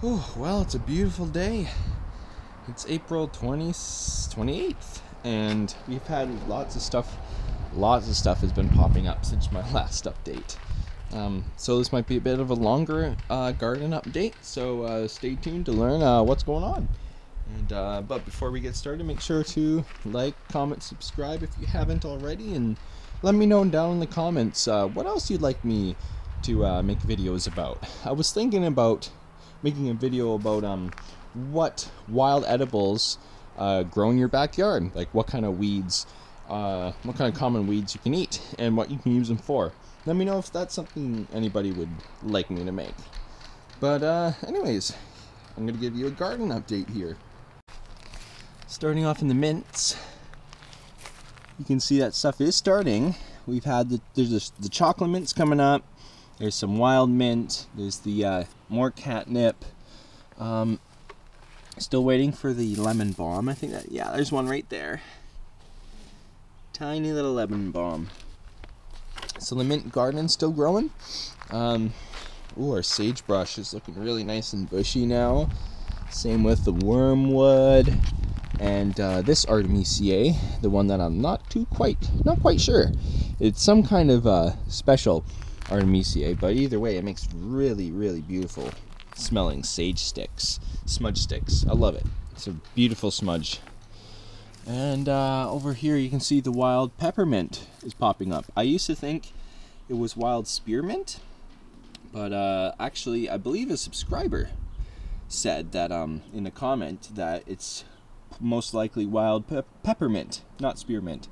Oh, well, it's a beautiful day. It's April 28th, and we've had lots of stuff has been popping up since my last update. So this might be a bit of a longer garden update, so stay tuned to learn what's going on. And but before we get started, make sure to like, comment, subscribe if you haven't already, and let me know down in the comments what else you'd like me to make videos about. I was thinking about making a video about what wild edibles grow in your backyard, like what kind of weeds, what kind of common weeds you can eat and what you can use them for. Let me know if that's something anybody would like me to make. But anyways, I'm gonna give you a garden update here. Starting off in the mints, you can see that stuff is starting. We've had there's the chocolate mints coming up. There's some wild mint. There's the more catnip. Still waiting for the lemon balm. I think that, yeah, there's one right there. Tiny little lemon balm. So the mint garden's still growing. Ooh, our sagebrush is looking really nice and bushy now. Same with the wormwood. And this Artemisia, the one that I'm not quite sure. It's some kind of special Artemisia, but either way, it makes really, really beautiful smelling sage sticks, smudge sticks. I love it. It's a beautiful smudge. And over here, you can see the wild peppermint is popping up. I used to think it was wild spearmint, but actually, I believe a subscriber said that in a comment that it's most likely wild peppermint, not spearmint,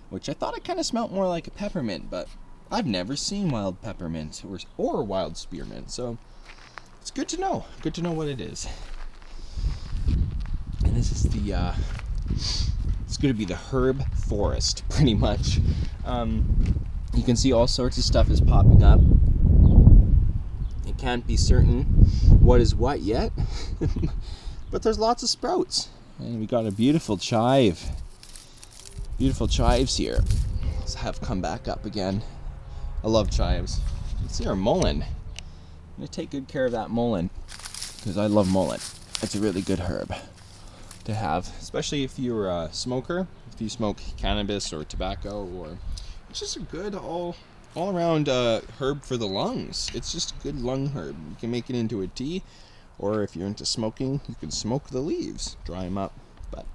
which I thought it kind of smelled more like a peppermint, but I've never seen wild peppermint or wild spearmint, so it's good to know. Good to know what it is. And this is the it's going to be the herb forest, pretty much. You can see all sorts of stuff is popping up. It can't be certain what is what yet, but there's lots of sprouts. And we got a beautiful chive. Beautiful chives here. Let's have come back up again. I love chives. Let's see our mullein. I'm going to take good care of that mullein because I love mullein. It's a really good herb to have, especially if you're a smoker. If you smoke cannabis or tobacco, or it's just a good all-around herb for the lungs. It's just a good lung herb. You can make it into a tea, or if you're into smoking, you can smoke the leaves, dry them up. But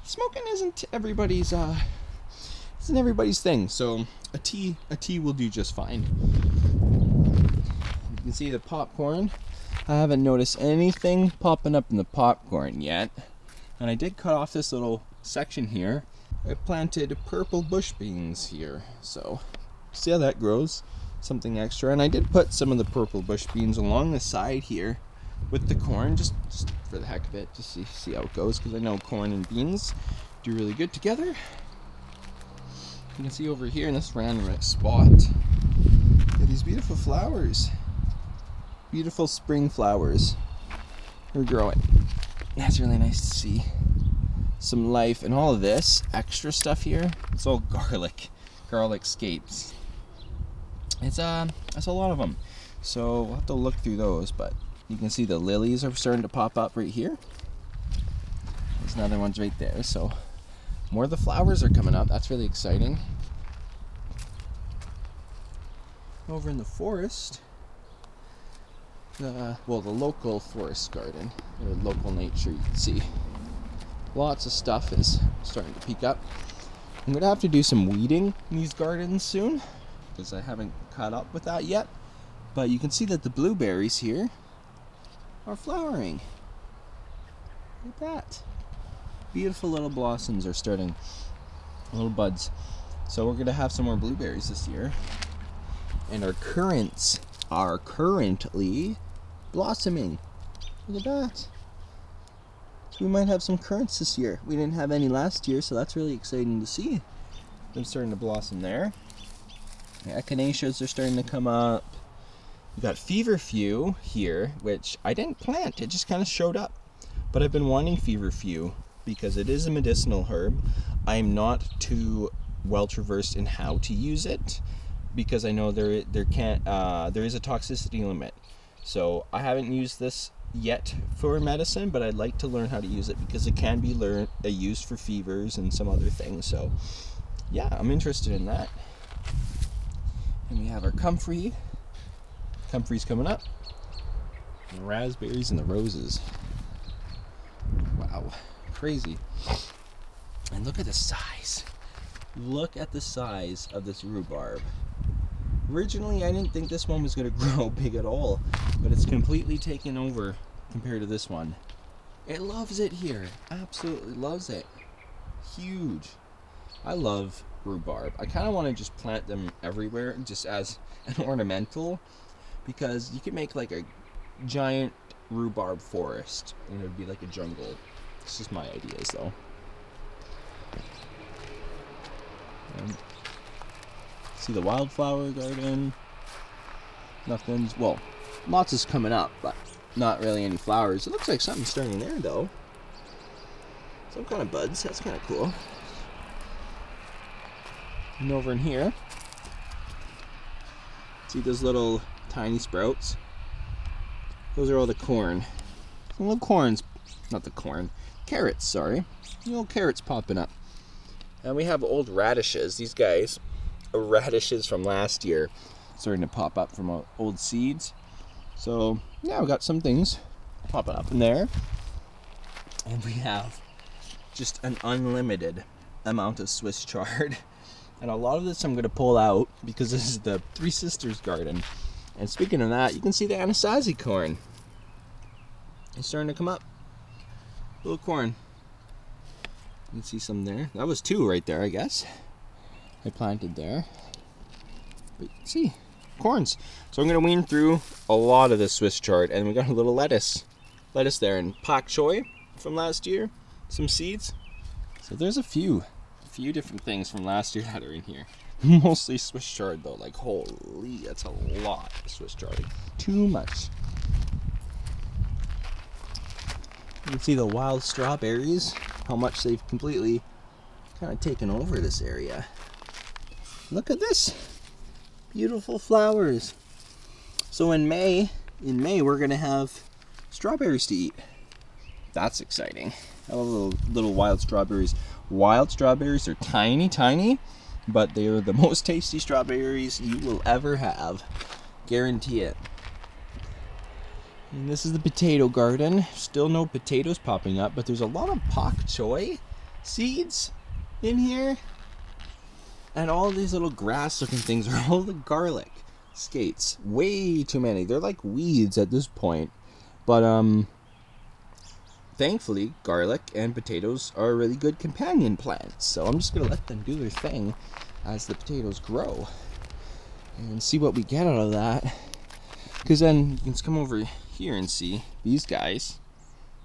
smoking isn't everybody's thing. So a tea will do just fine. You can see the popcorn. I haven't noticed anything popping up in the popcorn yet. And I did cut off this little section here. I planted purple bush beans here. So see how that grows? Something extra. And I did put some of the purple bush beans along the side here with the corn, just for the heck of it, just see how it goes, because I know corn and beans do really good together. You can see over here in this random spot, these beautiful flowers, beautiful spring flowers are growing. That's really nice to see some life. And all of this extra stuff here, it's all garlic scapes. It's that's a lot of them, so we'll have to look through those. But you can see the lilies are starting to pop up right here. There's another one's right there. So more of the flowers are coming up. That's really exciting. Over in the forest, the local forest garden, or local nature, you can see lots of stuff is starting to peek up. I'm gonna have to do some weeding in these gardens soon because I haven't caught up with that yet. But you can see that the blueberries here are flowering. Look at that. Beautiful little blossoms are starting, little buds. So we're gonna have some more blueberries this year. And our currants are currently blossoming. Look at that. So we might have some currants this year. We didn't have any last year, so that's really exciting to see. They're starting to blossom there. The echinaceas are starting to come up. We got feverfew here, which I didn't plant, it just kind of showed up. But I've been wanting feverfew because it is a medicinal herb. I'm not too well traversed in how to use it because I know there is a toxicity limit. So I haven't used this yet for medicine, but I'd like to learn how to use it because it can be used for fevers and some other things. So yeah, I'm interested in that. And we have our comfrey. Comfrey's coming up. The raspberries and the roses. Wow, crazy. And look at the size. Look at the size of this rhubarb. Originally, I didn't think this one was going to grow big at all, but it's completely taken over compared to this one. It loves it here. Absolutely loves it. Huge. I love rhubarb. I kind of want to just plant them everywhere just as an ornamental, because you could make like a giant rhubarb forest and it would be like a jungle. This is my ideas though. See the Wildflower Garden. Nothing's, well, lots is coming up, but not really any flowers. It looks like something's starting there though. Some kind of buds. That's kind of cool. And over in here, see those little tiny sprouts? Those are all the corn. Some little corns, not the corn, carrots, sorry. Little carrots popping up. And we have old radishes. These guys are radishes from last year, starting to pop up from old seeds. So yeah, we got some things popping up in there. And we have just an unlimited amount of Swiss chard. And a lot of this I'm going to pull out because this is the Three Sisters garden. And speaking of that, you can see the Anasazi corn. It's starting to come up. Little corn. You can see some there. That was 2 right there, I guess. I planted there. But see, corns. So I'm going to wean through a lot of this Swiss chard. And we got a little lettuce. Lettuce there. And pak choi from last year. Some seeds. So there's a few different things from last year that are in here. Mostly Swiss chard though. Like holy, that's a lot of Swiss chard. Too much. You can see the wild strawberries, how much they've completely kind of taken over this area. Look at this. Beautiful flowers. So in May we're gonna have strawberries to eat. That's exciting. I love little wild strawberries. Wild strawberries are tiny, tiny, but they are the most tasty strawberries you will ever have. Guarantee it. And this is the potato garden. Still no potatoes popping up, but there's a lot of pak choi seeds in here. And all these little grass looking things are all the garlic skates. Way too many. They're like weeds at this point. But thankfully, garlic and potatoes are really good companion plants. So I'm just going to let them do their thing as the potatoes grow. And see what we get out of that. Because then you can come over here and see these guys.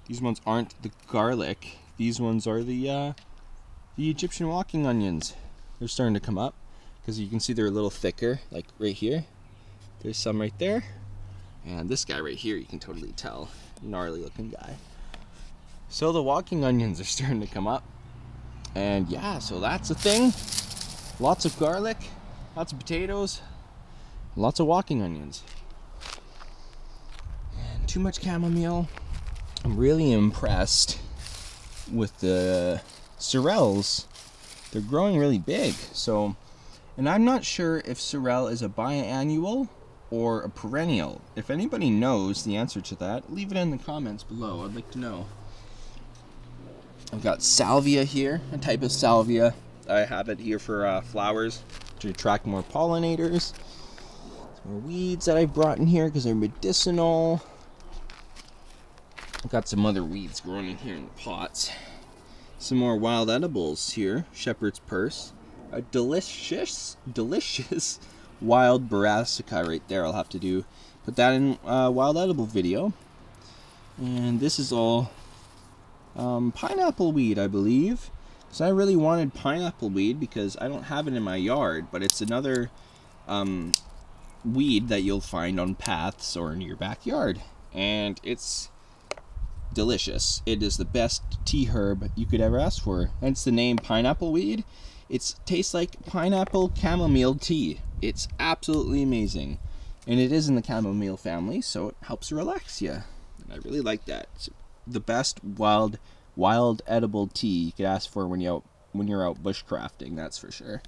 These ones aren't the garlic. These ones are the Egyptian walking onions. They're starting to come up. Because you can see they're a little thicker. Like right here. There's some right there. And this guy right here, you can totally tell. Gnarly looking guy. So the walking onions are starting to come up. And yeah, so that's a thing. Lots of garlic, lots of potatoes, lots of walking onions. And too much chamomile. I'm really impressed with the sorrels. They're growing really big. So, and I'm not sure if sorrel is a biannual or a perennial. If anybody knows the answer to that, leave it in the comments below. I'd like to know. I've got salvia here, a type of salvia. I have it here for flowers to attract more pollinators. Some more weeds that I've brought in here because they're medicinal. I've got some other weeds growing in here in the pots. Some more wild edibles here. Shepherd's purse. A delicious wild brassica right there. I'll have to put that in a wild edible video. And this is all pineapple weed, I believe. So I really wanted pineapple weed because I don't have it in my yard, but it's another weed that you'll find on paths or in your backyard. And it's delicious. It is the best tea herb you could ever ask for. Hence the name pineapple weed. It tastes like pineapple chamomile tea. It's absolutely amazing. And it is in the chamomile family, so it helps relax you. And I really like that. It's the best wild edible tea you could ask for when you're out bushcrafting, that's for sure.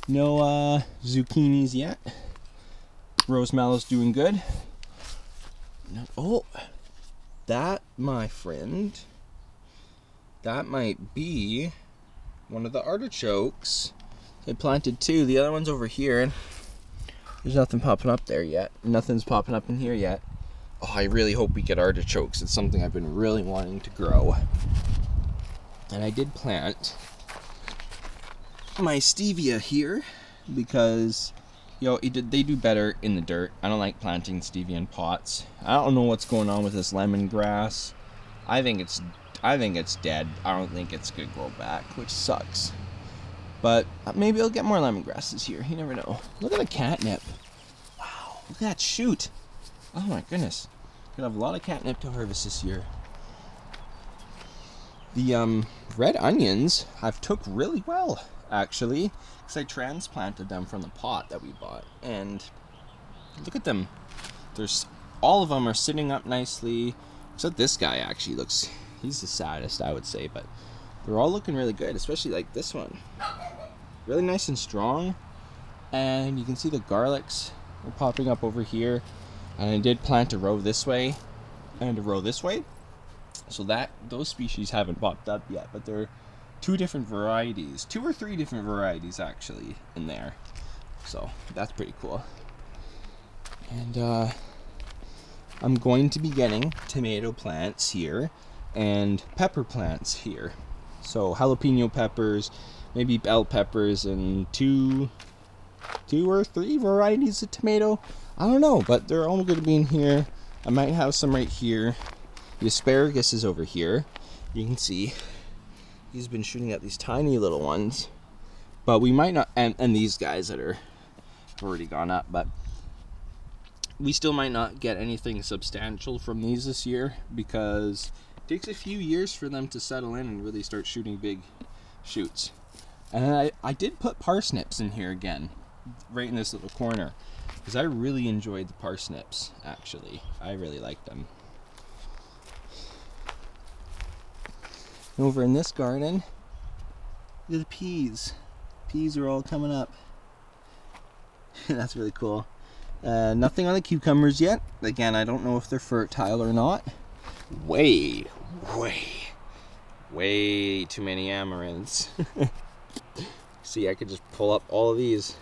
No zucchinis yet. Rose mallow's doing good. Oh, that, my friend, that might be one of the artichokes. I planted two. The other one's over here. There's nothing popping up there yet. Nothing's popping up in here yet. Oh, I really hope we get artichokes. It's something I've been really wanting to grow. And I did plant my stevia here because, you know, they do better in the dirt. I don't like planting stevia in pots. I don't know what's going on with this lemongrass. I think it's dead. I don't think it's gonna grow back, which sucks. But maybe I'll get more lemongrasses here. You never know. Look at the catnip. Wow, look at that shoot. Oh my goodness. Gonna have a lot of catnip to harvest this year. The red onions have took really well, actually, because I transplanted them from the pot that we bought. And look at them. All of them are sitting up nicely. Except this guy actually looks, he's the saddest, I would say, but they're all looking really good, especially like this one. Really nice and strong. And you can see the garlics are popping up over here. And I did plant a row this way and a row this way. So those species haven't popped up yet, but there are two or three different varieties actually in there. So that's pretty cool. And I'm going to be getting tomato plants here and pepper plants here. So jalapeno peppers, maybe bell peppers, and two or three varieties of tomato. I don't know, but they're all going to be in here. I might have some right here. The asparagus is over here. You can see he's been shooting up these tiny little ones. But we might not, and these guys that are already gone up, but we still might not get anything substantial from these this year because it takes a few years for them to settle in and really start shooting big shoots. And I did put parsnips in here again, right in this little corner, because I really enjoyed the parsnips, actually. I really liked them. Over in this garden, look at the peas. Peas are all coming up. That's really cool. Nothing on the cucumbers yet. Again, I don't know if they're fertile or not. Way too many amaranths. See, I could just pull up all of these.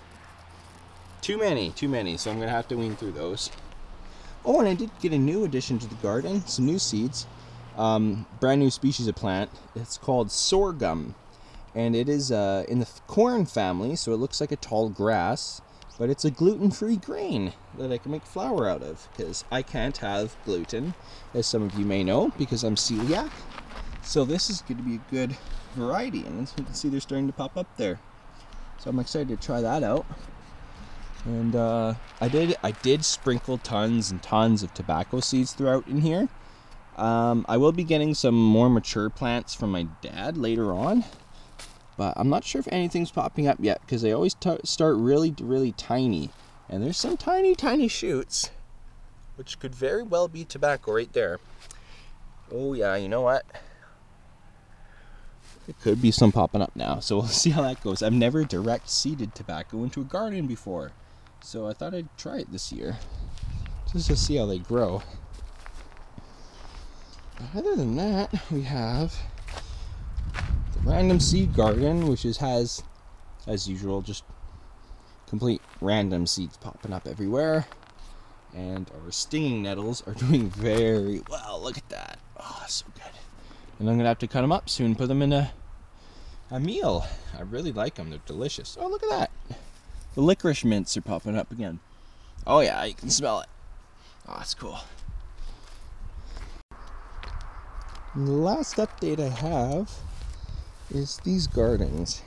Too many, so I'm gonna have to wean through those. Oh, and I did get a new addition to the garden, some new seeds. Brand new species of plant. It's called sorghum, and it is in the corn family, so it looks like a tall grass, but it's a gluten-free grain that I can make flour out of, because I can't have gluten, as some of you may know, because I'm celiac. So this is going to be a good variety, and as you can see, they're starting to pop up there. So I'm excited to try that out. And I did sprinkle tons and tons of tobacco seeds throughout in here. I will be getting some more mature plants from my dad later on, but I'm not sure if anything's popping up yet because they always start really tiny, and there's some tiny shoots, which could very well be tobacco right there. Oh yeah, you know what? There could be some popping up now, so we'll see how that goes. I've never direct seeded tobacco into a garden before, so I thought I'd try it this year, just to see how they grow. Other than that, we have the random seed garden, which has, as usual, just complete random seeds popping up everywhere. And our stinging nettles are doing very well. Look at that. Oh, so good. And I'm going to have to cut them up soon, put them in a meal. I really like them. They're delicious. Oh, look at that. The licorice mints are popping up again. Oh, yeah, you can smell it. Oh, that's cool. And the last update I have is these gardens.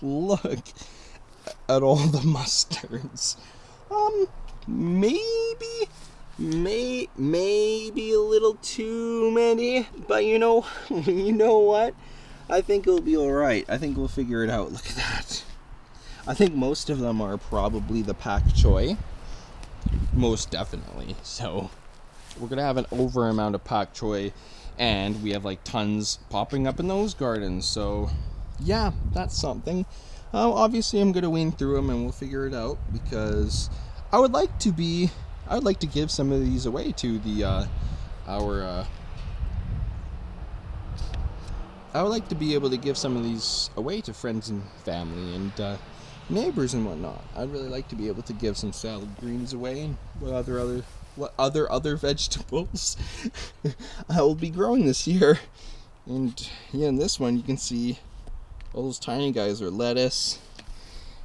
Look at all the mustards. Maybe a little too many, but you know what? I think it'll be alright. I think we'll figure it out. Look at that. I think most of them are probably the pak choi. most definitely. So we're gonna have an over amount of pak choi, and we have like tons popping up in those gardens. So yeah, that's something. Obviously I'm gonna wean through them and we'll figure it out, because I would like to give some of these away to the I would like to be able to give some of these away to friends and family and neighbors and whatnot. I'd really like to be able to give some salad greens away, and what other vegetables I will be growing this year. And yeah, in this one you can see all those tiny guys are lettuce,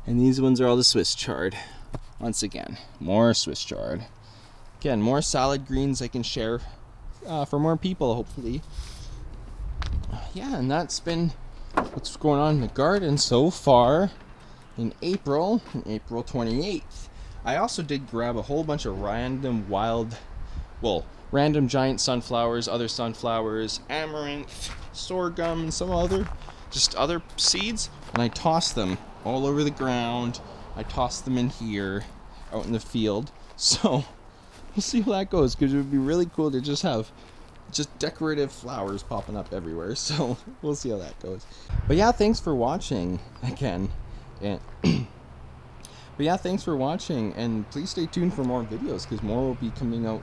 and these ones are all the Swiss chard. Once again, more Swiss chard. Again, more salad greens I can share for more people, hopefully. Yeah, and that's been what's going on in the garden so far in April 28th. I also did grab a whole bunch of random giant sunflowers, other sunflowers, amaranth, sorghum, and some other seeds, and I tossed them all over the ground. I tossed them in here, out in the field. So we'll see how that goes, because it would be really cool to just have decorative flowers popping up everywhere. So we'll see how that goes. But yeah, thanks for watching again. And but yeah, thanks for watching, and please stay tuned for more videos, because more will be coming out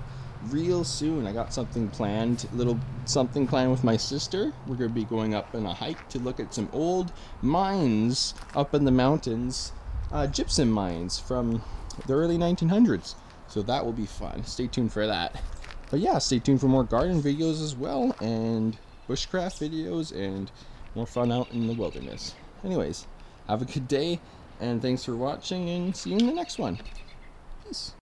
real soon. I got something planned, with my sister. We're going to be going up on a hike to look at some old mines up in the mountains, gypsum mines from the early 1900s. So that will be fun. Stay tuned for that. But yeah, stay tuned for more garden videos as well, and bushcraft videos, and more fun out in the wilderness. Anyways, have a good day, and thanks for watching, and see you in the next one. Peace.